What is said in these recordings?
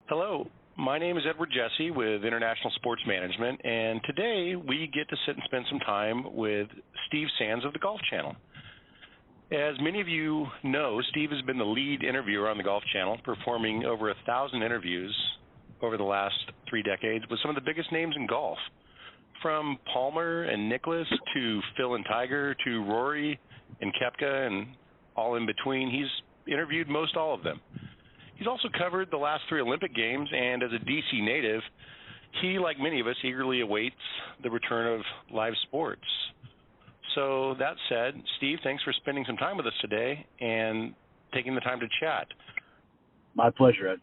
Hello, my name is Edward Jesse with International Sports Management, and today we get to sit and spend some time with Steve Sands of the Golf Channel. As many of you know, Steve has been the lead interviewer on the Golf Channel, performing over 1,000 interviews over the last 3 decades with some of the biggest names in golf, from Palmer and Nicklaus to Phil and Tiger to Rory and Koepka and all in between. He's interviewed most all of them. He's also covered the last 3 Olympic Games, and as a D.C. native, he, like many of us, eagerly awaits the return of live sports. So that said, Steve, thanks for spending some time with us today and taking the time to chat. My pleasure, Ed.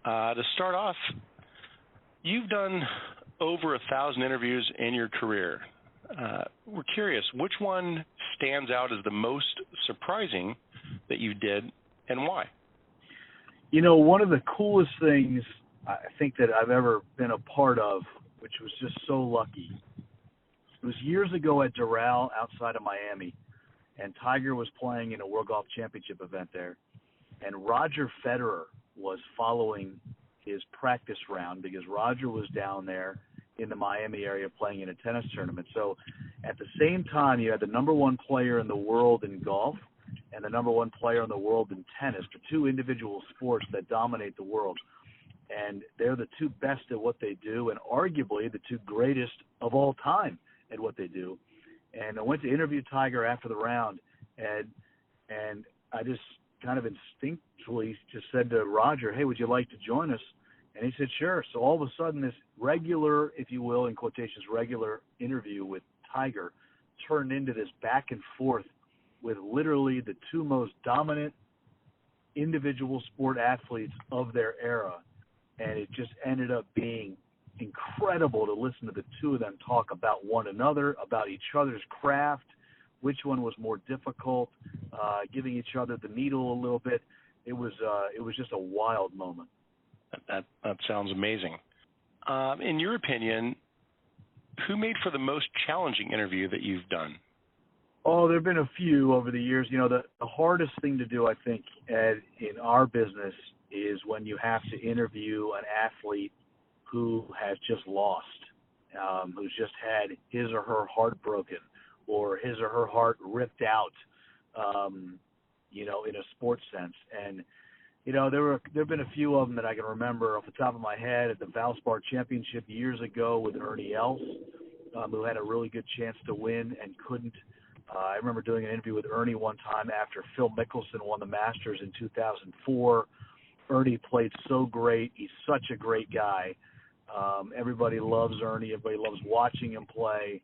To start off, you've done over 1,000 interviews in your career. We're curious, which one stands out as the most surprising that you did, and why? You know, one of the coolest things I think that I've ever been a part of, which was just so lucky, it was years ago at Doral outside of Miami, and Tiger was playing in a World Golf Championship event there, and Roger Federer was following his practice round because Roger was down there in the Miami area playing in a tennis tournament. So at the same time, you had the number 1 player in the world in golf and the number 1 player in the world in tennis, the 2 individual sports that dominate the world. And they're the 2 best at what they do and arguably the 2 greatest of all time at what they do. And I went to interview Tiger after the round, and I just kind of instinctually just said to Roger, hey, would you like to join us? And he said, sure. So all of a sudden this regular, if you will, in quotations, regular interview with Tiger turned into this back and forth with literally the 2 most dominant individual sport athletes of their era. And it just ended up being incredible to listen to the 2 of them talk about one another, about each other's craft, which one was more difficult, giving each other the needle a little bit. It was just a wild moment. That sounds amazing. In your opinion, who made for the most challenging interview that you've done? Oh, there have been a few over the years. You know, the hardest thing to do, I think, Ed, in our business is when you have to interview an athlete who has just lost, who's just had his or her heart broken or his or her heart ripped out, you know, in a sports sense. And, you know, there have been a few of them that I can remember off the top of my head at the Valspar Championship years ago with Ernie Els, who had a really good chance to win and couldn't. I remember doing an interview with Ernie one time after Phil Mickelson won the Masters in 2004. Ernie played so great. He's such a great guy. Everybody loves Ernie. Everybody loves watching him play.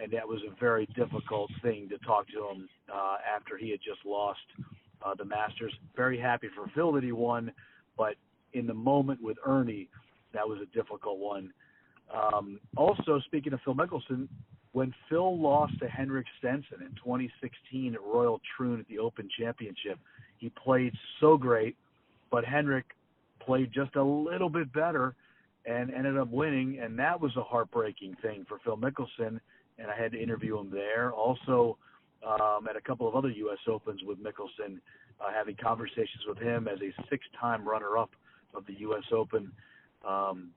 And that was a very difficult thing to talk to him after he had just lost the Masters. Very happy for Phil that he won, but in the moment with Ernie, that was a difficult one. Also, speaking of Phil Mickelson, when Phil lost to Henrik Stenson in 2016 at Royal Troon at the Open Championship, he played so great, but Henrik played just a little bit better and ended up winning, and that was a heartbreaking thing for Phil Mickelson, and I had to interview him there. Also, at a couple of other U.S. Opens with Mickelson, having conversations with him as a 6-time runner-up of the U.S. Open.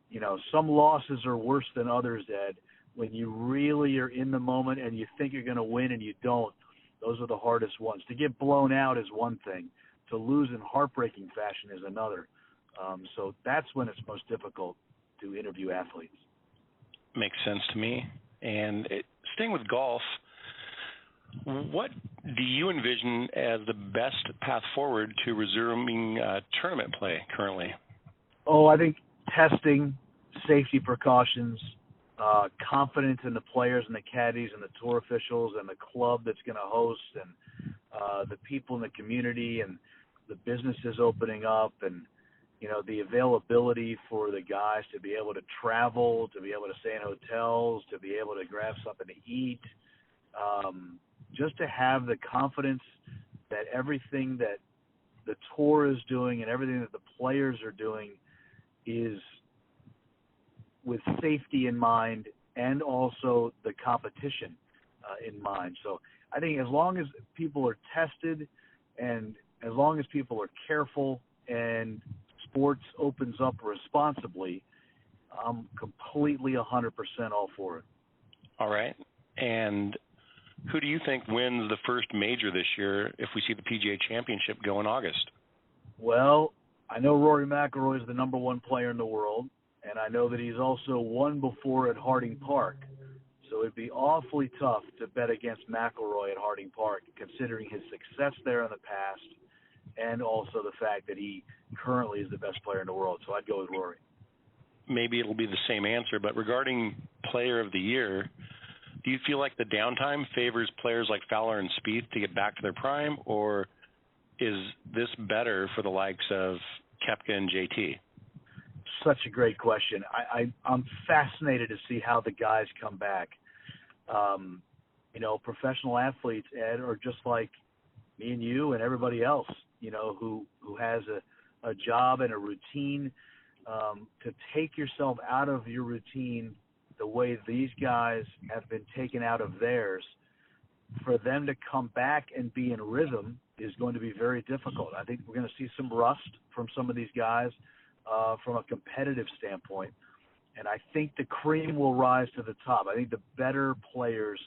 You know, some losses are worse than others, Ed. When you really are in the moment and you think you're going to win and you don't, those are the hardest ones. To get blown out is one thing. To lose in heartbreaking fashion is another. So that's when it's most difficult to interview athletes. Makes sense to me. And staying with golf, what do you envision as the best path forward to resuming tournament play currently? Oh, I think testing, safety precautions, confidence in the players and the caddies and the tour officials and the club that's going to host and the people in the community and the businesses opening up and, you know, the availability for the guys to be able to travel, to be able to stay in hotels, to be able to grab something to eat, just to have the confidence that everything that the tour is doing and everything that the players are doing is with safety in mind and also the competition in mind. So I think as long as people are tested and as long as people are careful and sports opens up responsibly, I'm completely 100% all for it. All right. And who do you think wins the first major this year if we see the PGA Championship go in August? Well, I know Rory McIlroy is the number one player in the world, and I know that he's also won before at Harding Park. So it'd be awfully tough to bet against McIlroy at Harding Park, considering his success there in the past and also the fact that he currently is the best player in the world. So I'd go with Rory. Maybe it'll be the same answer, but regarding Player of the Year, do you feel like the downtime favors players like Fowler and Spieth to get back to their prime, or is this better for the likes of Koepka and JT? Such a great question. I'm fascinated to see how the guys come back. Professional athletes, Ed, are just like me and you and everybody else, who has a job and a routine. To take yourself out of your routine the way these guys have been taken out of theirs, for them to come back and be in rhythm is going to be very difficult. I think we're going to see some rust from some of these guys from a competitive standpoint, and I think the cream will rise to the top. I think the better players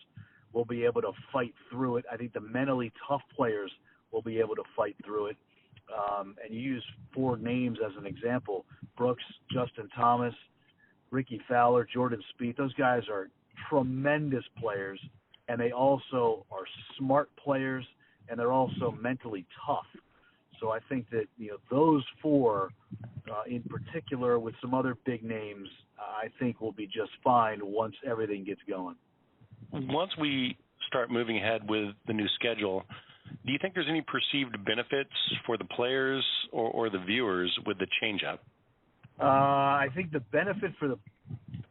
will be able to fight through it. I think the mentally tough players will be able to fight through it. And you use four names as an example: Brooks, Justin Thomas, Ricky Fowler, Jordan Spieth. Those guys are tremendous players, and they also are smart players, and they're also mentally tough. So I think that those four, in particular, with some other big names, I think will be just fine once everything gets going. Once we start moving ahead with the new schedule, do you think there's any perceived benefits for the players or the viewers with the change-up? I think the benefit for the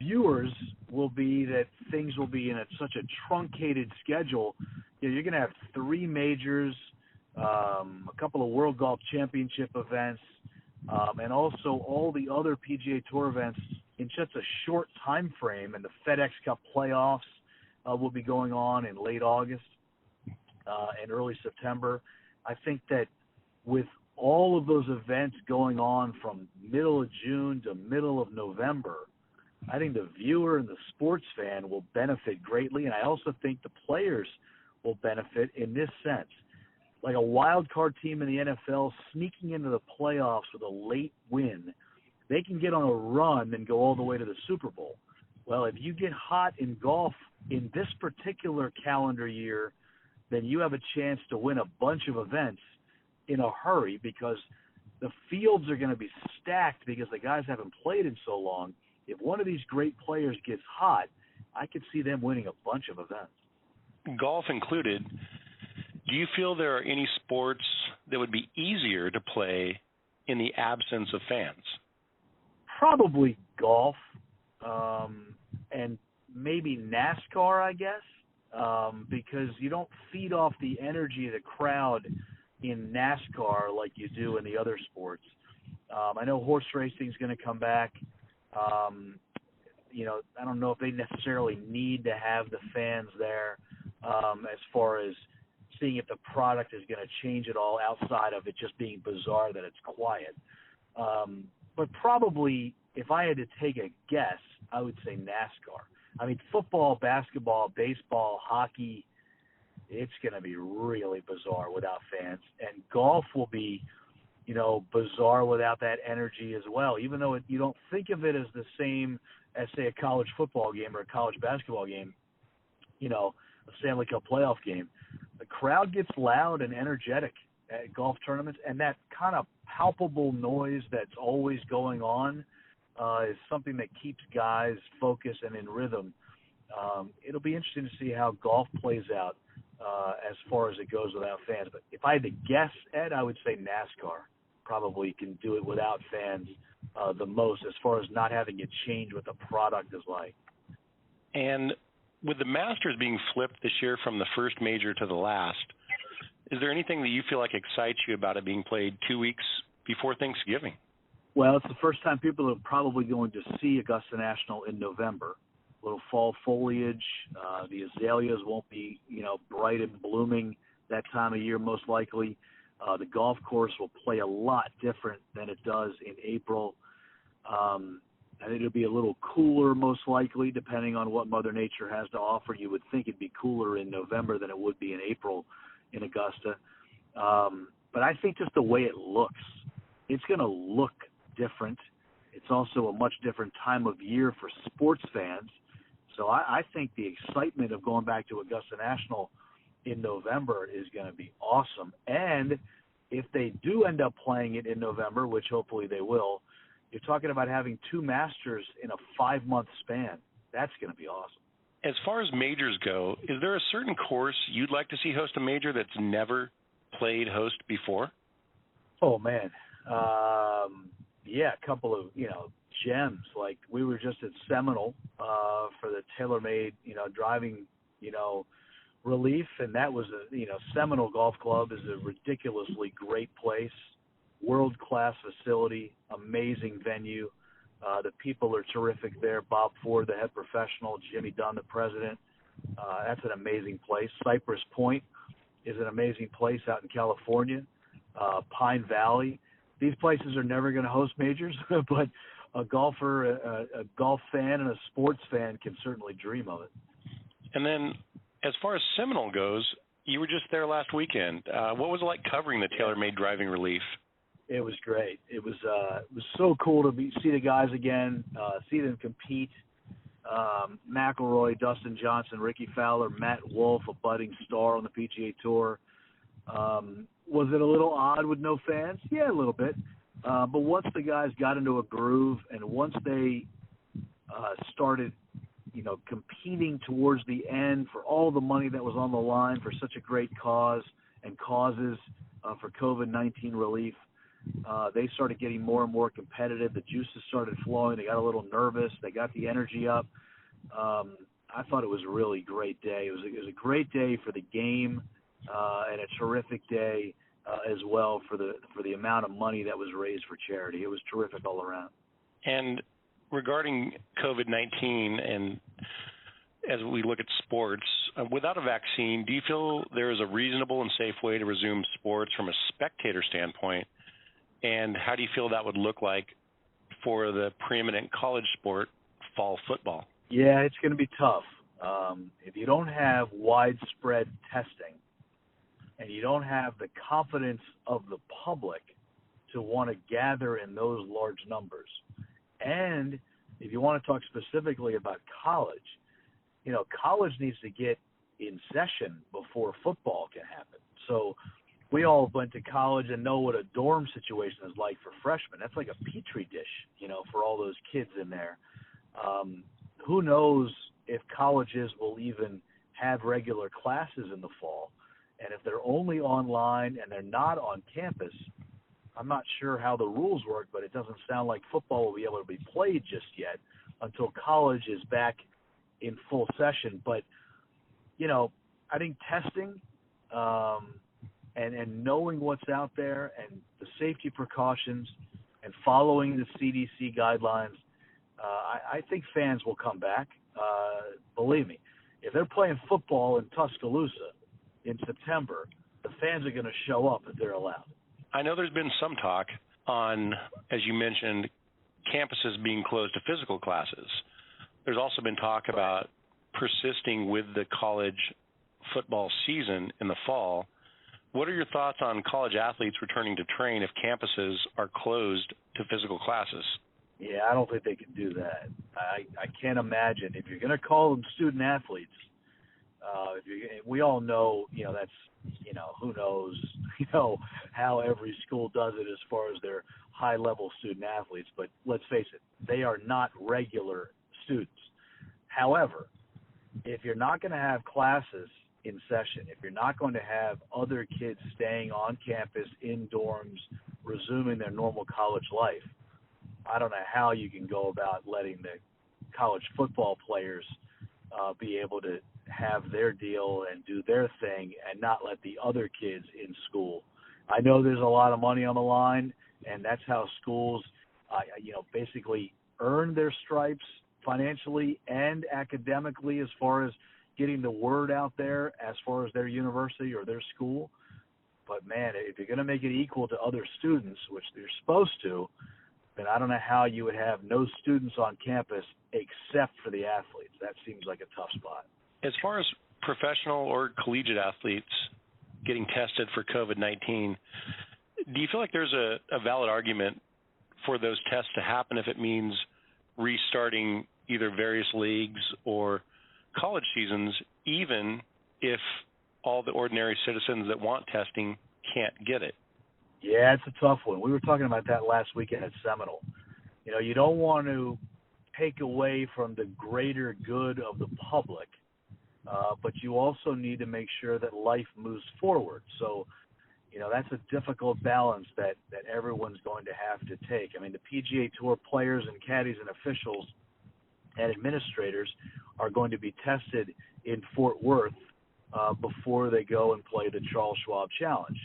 viewers will be that things will be in such a truncated schedule. You're going to have three majors, a couple of World Golf Championship events, and also all the other PGA Tour events in such a short time frame. And the FedEx Cup playoffs will be going on in late August and early September. I think that with all of those events going on from middle of June to middle of November, I think the viewer and the sports fan will benefit greatly, and I also think the players will benefit in this sense. Like a wild card team in the NFL sneaking into the playoffs with a late win, they can get on a run and go all the way to the Super Bowl. Well, if you get hot in golf in this particular calendar year, then you have a chance to win a bunch of events in a hurry, because the fields are going to be stacked because the guys haven't played in so long. If one of these great players gets hot, I could see them winning a bunch of events. Golf included, do you feel there are any sports that would be easier to play in the absence of fans? Probably golf, and maybe NASCAR, I guess, because you don't feed off the energy of the crowd in NASCAR like you do in the other sports. I know horse racing is going to come back. I don't know if they necessarily need to have the fans there as far as seeing if the product is going to change at all outside of it just being bizarre that it's quiet. But probably, if I had to take a guess, I would say NASCAR. I mean, football, basketball, baseball, hockey, it's going to be really bizarre without fans. And golf will be, bizarre without that energy as well, even though you don't think of it as the same as, say, a college football game or a college basketball game, a Stanley Cup playoff game. The crowd gets loud and energetic at golf tournaments, and that kind of palpable noise that's always going on is something that keeps guys focused and in rhythm. It'll be interesting to see how golf plays out as far as it goes without fans. But if I had to guess, Ed, I would say NASCAR probably can do it without fans the most, as far as not having it change what the product is like. And with the Masters being flipped this year from the first major to the last, is there anything that you feel like excites you about it being played 2 weeks before Thanksgiving? Well, it's the first time people are probably going to see Augusta National in November. A little fall foliage. The azaleas won't be, bright and blooming that time of year, most likely. The golf course will play a lot different than it does in April. I think it'll be a little cooler, most likely, depending on what Mother Nature has to offer. You would think it'd be cooler in November than it would be in April in Augusta. But I think just the way it looks, it's going to look different. It's also a much different time of year for sports fans. So I think the excitement of going back to Augusta National in November is going to be awesome. And if they do end up playing it in November, which hopefully they will, you're talking about having 2 Masters in a 5-month span. That's going to be awesome. As far as majors go, is there a certain course you'd like to see host a major that's never played host before? Oh, man. Yeah, a couple of, gems. Like we were just at Seminole for the TaylorMade, driving, relief, and that was Seminole Golf Club is a ridiculously great place, world-class facility, amazing venue. The people are terrific there. Bob Ford, the head professional, Jimmy Dunn, the president. That's an amazing place. Cypress Point is an amazing place out in California. Pine Valley. These places are never going to host majors, but a golfer, a golf fan, and a sports fan can certainly dream of it. And then as far as Seminole goes, you were just there last weekend. What was it like covering the TaylorMade driving relief? It was great. It was so cool to see the guys again, see them compete. McIlroy, Dustin Johnson, Ricky Fowler, Matt Wolff, a budding star on the PGA Tour. Was it a little odd with no fans? Yeah, a little bit. But once the guys got into a groove and once they started, competing towards the end for all the money that was on the line for such a great cause and causes for COVID-19 relief, they started getting more and more competitive. The juices started flowing. They got a little nervous. They got the energy up. I thought it was a really great day. It was a great day for the game and a terrific day as well for the amount of money that was raised for charity. It was terrific all around. And regarding COVID-19 and as we look at sports, without a vaccine, do you feel there is a reasonable and safe way to resume sports from a spectator standpoint? And how do you feel that would look like for the preeminent college sport, fall football? Yeah, it's going to be tough. If you don't have widespread testing and you don't have the confidence of the public to want to gather in those large numbers, and if you want to talk specifically about college, college needs to get in session before football can happen. So we all went to college and know what a dorm situation is like for freshmen. That's like a petri dish, for all those kids in there. Who knows if colleges will even have regular classes in the fall. And if they're only online and they're not on campus, I'm not sure how the rules work, but it doesn't sound like football will be able to be played just yet until college is back in full session. But, I think testing and knowing what's out there and the safety precautions and following the CDC guidelines, I think fans will come back. Believe me, if they're playing football in Tuscaloosa in September, the fans are going to show up if they're allowed. I know there's been some talk on, as you mentioned, campuses being closed to physical classes. There's also been talk about persisting with the college football season in the fall. What are your thoughts on college athletes returning to train if campuses are closed to physical classes? Yeah, I don't think they can do that. I can't imagine. If you're going to call them student athletes, we all know, that's, who knows, how every school does it as far as their high-level student athletes. But let's face it, they are not regular students. However, if you're not going to have classes in session, if you're not going to have other kids staying on campus in dorms, resuming their normal college life, I don't know how you can go about letting the college football players be able to have their deal and do their thing and not let the other kids in school. I know there's a lot of money on the line, and that's how schools, basically earn their stripes financially and academically as far as getting the word out there as far as their university or their school. But But, man, if you're going to make it equal to other students, which they're supposed to, then I don't know how you would have no students on campus except for the athletes. That seems like a tough spot. As far as professional or collegiate athletes getting tested for COVID-19, do you feel like there's a valid argument for those tests to happen if it means restarting either various leagues or college seasons, even if all the ordinary citizens that want testing can't get it? Yeah, it's a tough one. We were talking about that last weekend at Seminole. You know, you don't want to take away from the greater good of the public, but you also need to make sure that life moves forward. So, you know, that's a difficult balance that everyone's going to have to take. I mean, the PGA Tour players and caddies and officials and administrators are going to be tested in Fort Worth before they go and play the Charles Schwab Challenge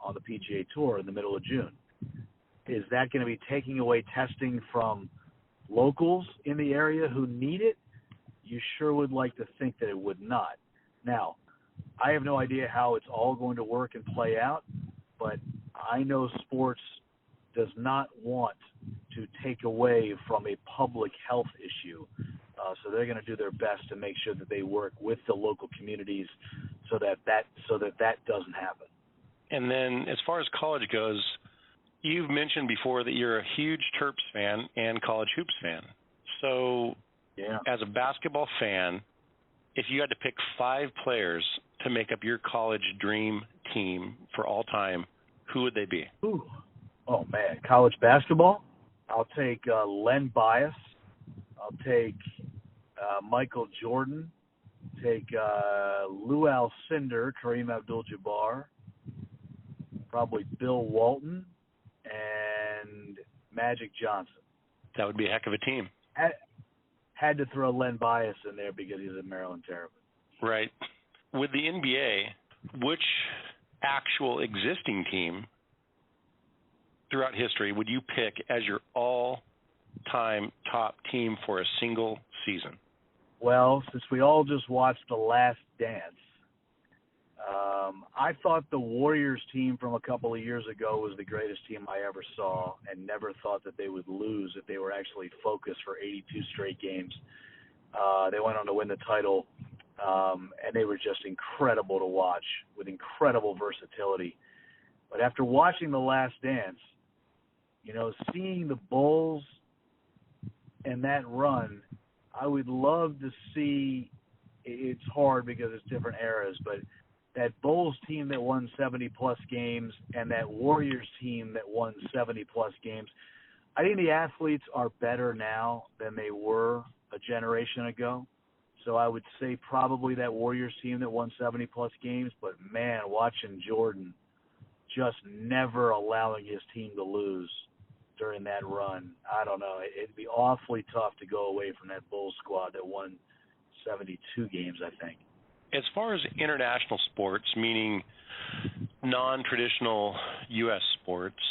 on the PGA Tour in the middle of June. Is that going to be taking away testing from locals in the area who need it? You sure would like to think that it would not. Now, I have no idea how it's all going to work and play out, but I know sports does not want to take away from a public health issue. So they're going to do their best to make sure that they work with the local communities so that doesn't happen. And then as far as college goes, you've mentioned before that you're a huge Terps fan and college hoops fan. So yeah, as a basketball fan, if you had to pick 5 players to make up your college dream team for all time, who would they be? Ooh. Oh, man, college basketball? I'll take Len Bias. I'll take Michael Jordan. Take Lou Alcindor, Kareem Abdul-Jabbar. Probably Bill Walton and Magic Johnson. That would be a heck of a team. Had to throw Len Bias in there because he's a Maryland Terrapin. Right. With the NBA, which actual existing team throughout history would you pick as your all-time top team for a single season? Well, since we all just watched The Last Dance, I thought the Warriors team from a couple of years ago was the greatest team I ever saw, and never thought that they would lose if they were actually focused for 82 straight games. They went on to win the title, and they were just incredible to watch with incredible versatility. But after watching The Last Dance, you know, seeing the Bulls and that run, I would love to see, it's hard because it's different eras, but that Bulls team that won 70-plus games and that Warriors team that won 70-plus games, I think the athletes are better now than they were a generation ago. So I would say probably that Warriors team that won 70-plus games, but, man, watching Jordan just never allowing his team to lose during that run, I don't know. It'd be awfully tough to go away from that Bulls squad that won 72 games, I think. As far as international sports, meaning non-traditional U.S. sports,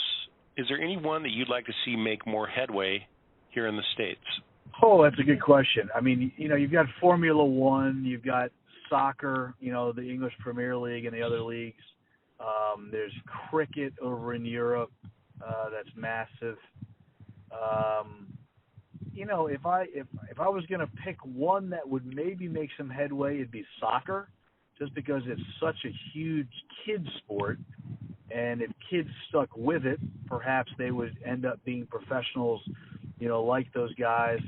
is there anyone that you'd like to see make more headway here in the States? Oh, that's a good question. I mean, you know, you've got Formula One, you've got soccer, you know, the English Premier League and the other leagues. There's cricket over in Europe. That's massive. You know, if I was going to pick one that would maybe make some headway, it'd be soccer, just because it's such a huge kid sport. And if kids stuck with it, perhaps they would end up being professionals, you know, like those guys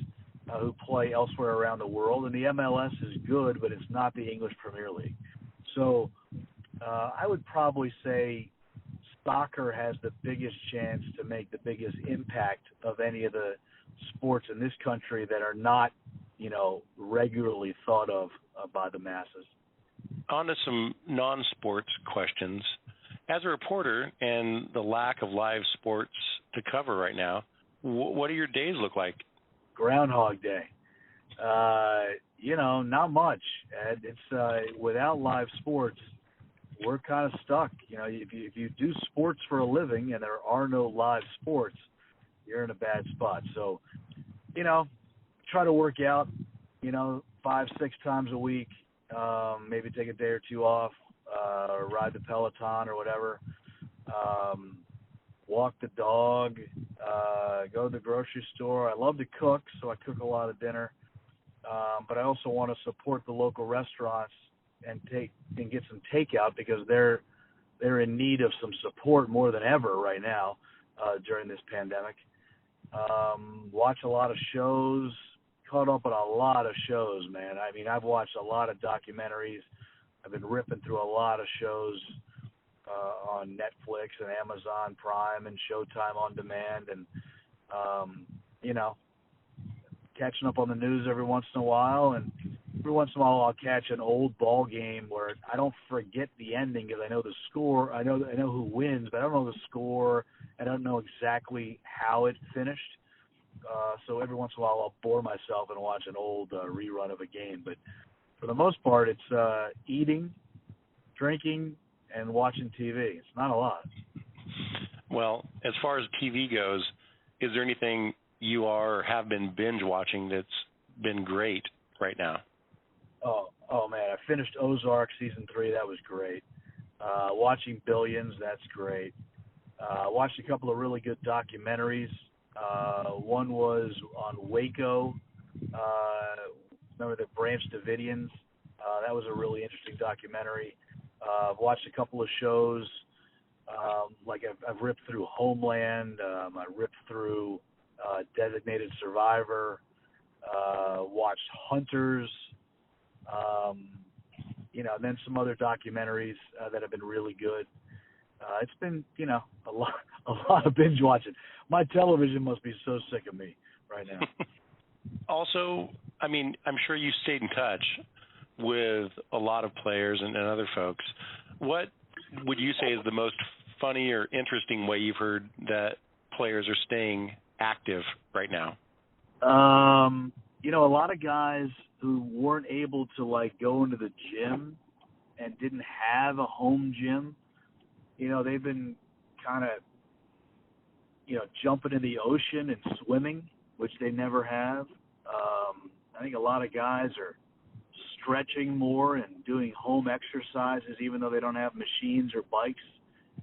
who play elsewhere around the world. And the MLS is good, but it's not the English Premier League. So I would probably say soccer has the biggest chance to make the biggest impact of any of the sports in this country that are not, you know, regularly thought of by the masses. On to some non-sports questions. As a reporter and the lack of live sports to cover right now, what do your days look like? Groundhog Day. You know, not much. It's without live sports, we're kind of stuck. You know, if you do sports for a living and there are no live sports, you're in a bad spot. So, you know, try to work out, you know, 5-6 times a week, maybe take a day or two off, ride the Peloton or whatever, walk the dog, go to the grocery store. I love to cook, so I cook a lot of dinner. But I also want to support the local restaurants and get some takeout because they're in need of some support more than ever right now during this pandemic. Watch a lot of shows, caught up on a lot of shows, man. I mean, I've watched a lot of documentaries. I've been ripping through a lot of shows on Netflix and Amazon Prime and Showtime On Demand, and catching up on the news every once in a while. And every once in a while, I'll catch an old ball game where I don't forget the ending because I know the score. I know who wins, but I don't know the score. I don't know exactly how it finished. So every once in a while, I'll bore myself and watch an old rerun of a game. But for the most part, it's eating, drinking, and watching TV. It's not a lot. Well, as far as TV goes, is there anything you are or have been binge watching that's been great right now? Oh man, I finished Ozark season 3. That was great. Watching Billions, that's great. Watched a couple of really good documentaries. One was on Waco. Remember the Branch Davidians? That was a really interesting documentary. I've watched a couple of shows. Like I've ripped through Homeland. I ripped through Designated Survivor. Watched Hunters. And then some other documentaries that have been really good. It's been, a lot of binge watching. My television must be so sick of me right now. Also, I mean, I'm sure you stayed in touch with a lot of players and other folks. What would you say is the most funny or interesting way you've heard that players are staying active right now? A lot of guys who weren't able to go into the gym and didn't have a home gym, they've been kind of, jumping in the ocean and swimming, which they never have. I think a lot of guys are stretching more and doing home exercises, even though they don't have machines or bikes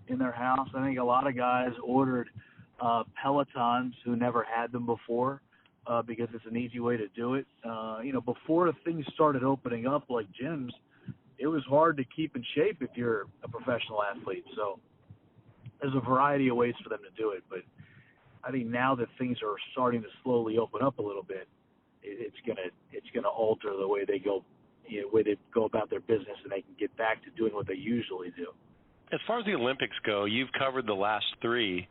in their house. I think a lot of guys ordered Pelotons who never had them before because it's an easy way to do it. Before things started opening up like gyms, it was hard to keep in shape if you're a professional athlete. So there's a variety of ways for them to do it. But I think now that things are starting to slowly open up a little bit, it's gonna alter the way they go about their business, and they can get back to doing what they usually do. As far as the Olympics go, you've covered the last 3.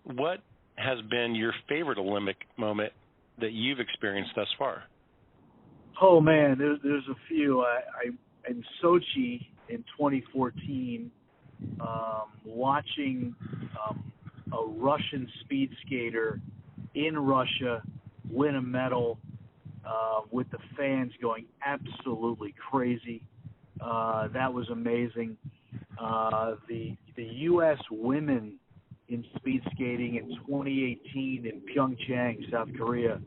What has been your favorite Olympic moment that you've experienced thus far? Oh man, there's a few. I in Sochi in 2014, watching a Russian speed skater in Russia win a medal with the fans going absolutely crazy. That was amazing. The U.S. women in speed skating in 2018 in Pyeongchang, South Korea,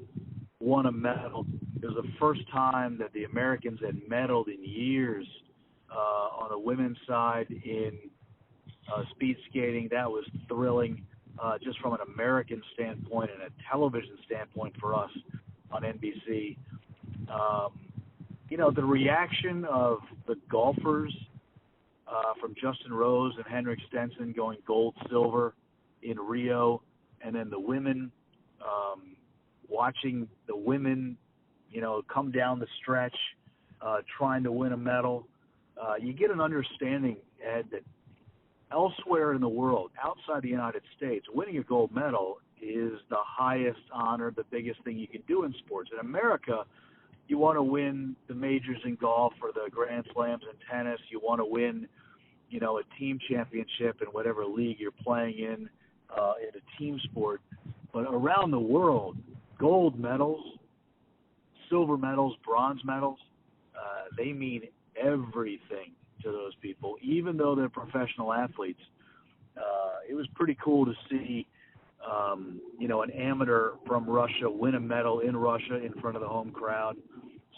won a medal. It was the first time that the Americans had medaled in years on the women's side in speed skating. That was thrilling, just from an American standpoint and a television standpoint for us on NBC. The reaction of the golfers from Justin Rose and Henrik Stenson going gold, silver in Rio, and then the women, watching the women, come down the stretch, trying to win a medal. You get an understanding, Ed, that elsewhere in the world, outside the United States, winning a gold medal is the highest honor, the biggest thing you can do in sports. In America, you want to win the majors in golf or the Grand Slams in tennis. You want to win, a team championship in whatever league you're playing in a team sport. But around the world, gold medals, silver medals, bronze medals, they mean everything to those people, even though they're professional athletes. It was pretty cool to see, an amateur from Russia win a medal in Russia in front of the home crowd.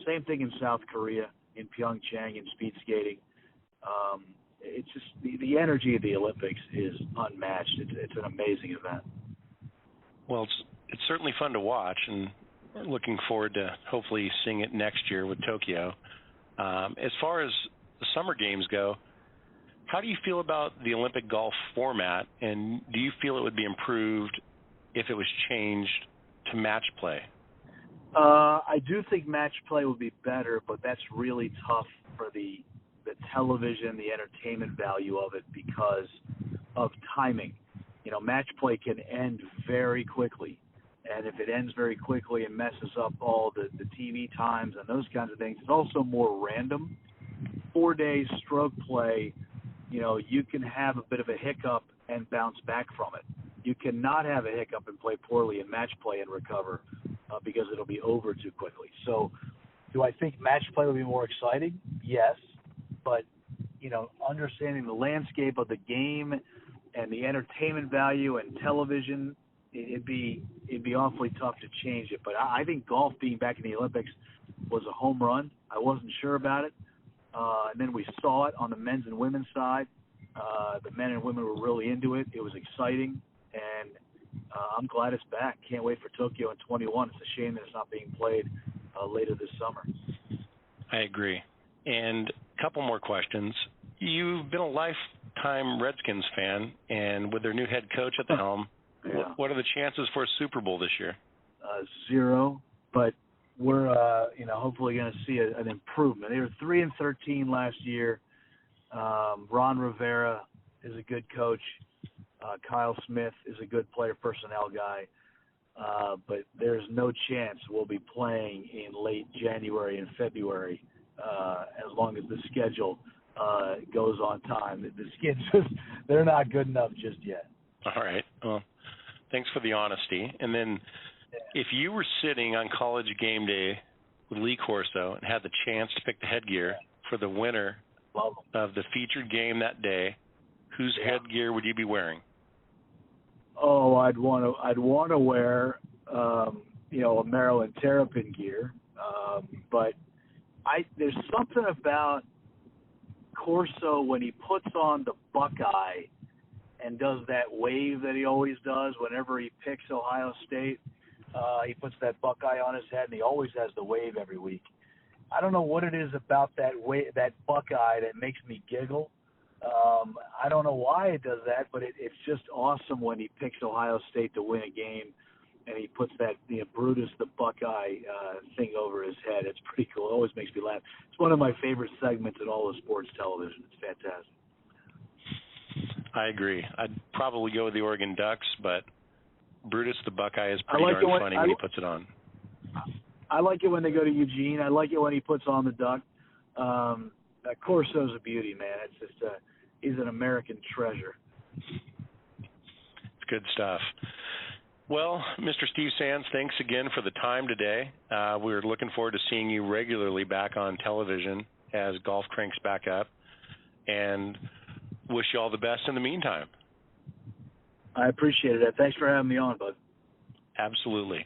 Same thing in South Korea, in Pyeongchang, in speed skating. It's just the energy of the Olympics is unmatched. It's an amazing event. Well, it's certainly fun to watch, and looking forward to hopefully seeing it next year with Tokyo. As far as the summer games go, how do you feel about the Olympic golf format, and do you feel it would be improved if it was changed to match play? I do think match play would be better, but that's really tough for the television, the entertainment value of it because of timing. You know, match play can end very quickly. And if it ends very quickly and messes up all the TV times and those kinds of things, it's also more random. 4-day stroke play, you know, you can have a bit of a hiccup and bounce back from it. You cannot have a hiccup and play poorly in match play and recover because it'll be over too quickly. So do I think match play will be more exciting? Yes. But, you know, understanding the landscape of the game and the entertainment value and television, it'd be awfully tough to change it. But I think golf being back in the Olympics was a home run. I wasn't sure about it. And then we saw it on the men's and women's side. The men and women were really into it. It was exciting. And I'm glad it's back. Can't wait for Tokyo in 21. It's a shame that it's not being played later this summer. I agree. And a couple more questions. You've been a lifetime Redskins fan, and with their new head coach at the helm, yeah. What are the chances for a Super Bowl this year? 0, but we're hopefully going to see an improvement. They were 3-13 last year. Ron Rivera is a good coach. Kyle Smith is a good player personnel guy. But there's no chance we'll be playing in late January and February as long as the schedule goes on time. The Skins, they're not good enough just yet. All right. Well, thanks for the honesty. And then if you were sitting on College game day with Lee Corso and had the chance to pick the headgear for the winner of the featured game that day, whose headgear would you be wearing? Oh, I'd want to wear, a Maryland Terrapin gear. But there's something about Corso when he puts on the Buckeye and does that wave that he always does whenever he picks Ohio State. He puts that Buckeye on his head, and he always has the wave every week. I don't know what it is about that Buckeye that makes me giggle. I don't know why it does that, but it's just awesome when he picks Ohio State to win a game, and he puts that Brutus the Buckeye thing over his head. It's pretty cool. It always makes me laugh. It's one of my favorite segments in all of sports television. It's fantastic. I agree. I'd probably go with the Oregon Ducks, but Brutus the Buckeye is pretty darn funny when he puts it on. I like it when they go to Eugene. I like it when he puts on the duck. Corso's a beauty, man. It's just he's an American treasure. It's good stuff. Well, Mr. Steve Sands, thanks again for the time today. We're looking forward to seeing you regularly back on television as golf cranks back up, and wish you all the best in the meantime. I appreciate it. Thanks for having me on, bud. Absolutely.